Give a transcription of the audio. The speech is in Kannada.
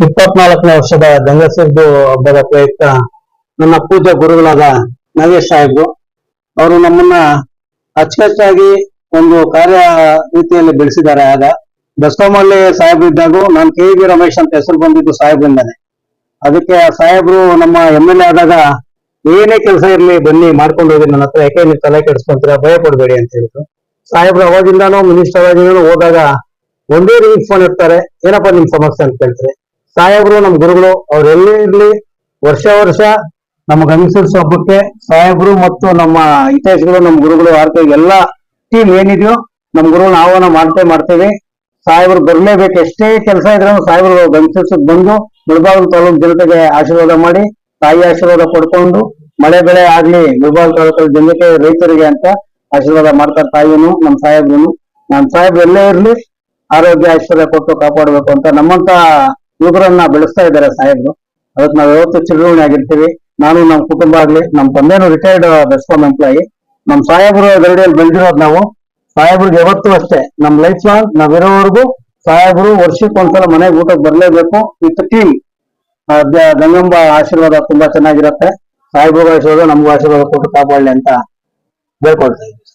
24ನೇ ವರ್ಷದ ಗಂಗಸರ್ದು ಹಬ್ಬದ ಪ್ರಯುಕ್ತ ನನ್ನ ಪೂಜ್ಯ ಗುರುಗಳಾದ ನಾಗೇಶ್ ಸಾಹೇಬ್ರು ಅವರು ನಮ್ಮನ್ನ ಅಚ್ಚುಕಟ್ಟಾಗಿ ಒಂದು ಕಾರ್ಯ ರೀತಿಯಲ್ಲಿ ಬೆಳೆಸಿದ್ದಾರೆ. ಆಗ ಬಸವಮಳ್ಳಿ ಸಾಹೇಬ್ರು ಇದ್ದಾಗ ನಾನು ಕೆ.ಬಿ. ರಮೇಶ್ ಅಂತ ಹೆಸರು ಬಂದಿದ್ದು ಸಾಹೇಬ್ರಿಂದಾನೆ. ಅದಕ್ಕೆ ಸಾಹೇಬ್ರು ನಮ್ಮ MLA ಆದಾಗ ಏನೇ ಕೆಲಸ ಇರ್ಲಿ ಬನ್ನಿ ಮಾಡ್ಕೊಂಡು ಹೋಗಿ ನನ್ನ ಹತ್ರ, ಯಾಕೆ ನೀವು ತಲೆ ಕೆಡಿಸ್ಕೊಂತೀರ, ಭಯ ಪಡಬೇಡಿ ಅಂತ ಹೇಳಿದ್ರು. ಸಾಹೇಬ್ರು ಅವಾಗಿಂದಾನು ಮಿನಿಸ್ಟರ್ ಆಗಿಂದಾನು ಹೋದಾಗ ಒಂದೇ ರೀತಿ ಫೋನ್ ಇರ್ತಾರೆ, ಏನಪ್ಪಾ ನಿಮ್ ಸಮಸ್ಯೆ ಅಂತ ಕೇಳ್ತಾರೆ. ಸಾಹೇಬ್ರು ನಮ್ ಗುರುಗಳು, ಅವ್ರು ಎಲ್ಲೇ ಇರ್ಲಿ ವರ್ಷ ನಮ್ಮ ಗಂಗಸೂರ್ಸ್ ಹಬ್ಬಕ್ಕೆ ಸಾಹೇಬ್ರು ಮತ್ತು ನಮ್ಮ ಹಿತೈಷಿಗಳು, ನಮ್ಮ ಗುರುಗಳು ಎಲ್ಲ ಟೀಮ್ ಏನಿದೆಯೋ ನಮ್ ಗುರುಗಳನ್ನ ಆಹ್ವಾನ ಮಾಡ್ತೇವೆ. ಸಾಹೇಬ್ರು ಬರ್ಲೇಬೇಕು, ಎಷ್ಟೇ ಕೆಲಸ ಇದ್ರು ಸಾಹೇಬ್ರು ಗಂಗಸೂರ್ಸ್ ಬಂದು ಮುಳಬಾಗಿಲು ತಾಲೂಕು ಜನತೆಗೆ ಆಶೀರ್ವಾದ ಮಾಡಿ, ತಾಯಿ ಆಶೀರ್ವಾದ ಪಡ್ಕೊಂಡು, ಮಳೆ ಬೆಳೆ ಆಗ್ಲಿ ಮುಳಬಾಗಿಲು ತಾಲೂಕಲ್ಲಿ ಜನತೆ ರೈತರಿಗೆ ಅಂತ ಆಶೀರ್ವಾದ ಮಾಡ್ತಾರೆ. ತಾಯಿನು ನಮ್ಮ ಸಾಹೇಬ್ರು, ನಮ್ಮ ಸಾಹೇಬ್ರು ಎಲ್ಲೇ ಇರ್ಲಿ ಆರೋಗ್ಯ ಐಶ್ವರ್ಯ ಕೊಟ್ಟು ಕಾಪಾಡಬೇಕು ಅಂತ ನಮ್ಮಂತ ಯುವಕರನ್ನ ಬೆಳೆಸ್ತಾ ಇದ್ದಾರೆ ಸಾಹೇಬ್ರು. ಅದಕ್ಕೆ ನಾವು ಯಾವತ್ತೂ ಚಿರಋಣಿ ಆಗಿರ್ತೀವಿ. ನಾನು ನಮ್ಮ ಕುಟುಂಬ ಆಗ್ಲಿ, ನಮ್ಮ ತಂದೆನೂ ರಿಟೈರ್ಡ್ ಬೆಸ್ಕಾಂ ಎಂಪ್ಲಾಯಿ, ನಮ್ಮ ಸಾಹೇಬ್ರು ಗರಡಿಯಲ್ಲಿ ಬೆಳೆದಿರೋದು ನಾವು. ಸಾಹೇಬ್ರಿಗೆ ಯಾವತ್ತೂ ಅಷ್ಟೇ ನಮ್ಮ ಲೈಫ್ ಲಾಂಗ್ ನಾವಿರೋವರೆಗೂ ಸಾಹೇಬ್ರು ವರ್ಷಕ್ಕೊಂದ್ಸಲ ಮನೆಗೆ ಊಟಕ್ಕೆ ಬರ್ಲೇಬೇಕು ವಿತ್ ಟೀಮ್. ಗಂಗಂಬ ಆಶೀರ್ವಾದ ತುಂಬಾ ಚೆನ್ನಾಗಿರುತ್ತೆ. ಸಾಹೇಬ್ರಿಗೂ ಆಶೀರ್ವಾದ, ನಮಗೂ ಆಶೀರ್ವಾದ ಕೊಟ್ಟು ಕಾಪಾಡಲಿ ಅಂತ ಬೇಡ್ಕೊಳ್ತಾ ಇದ್ದೀವಿ.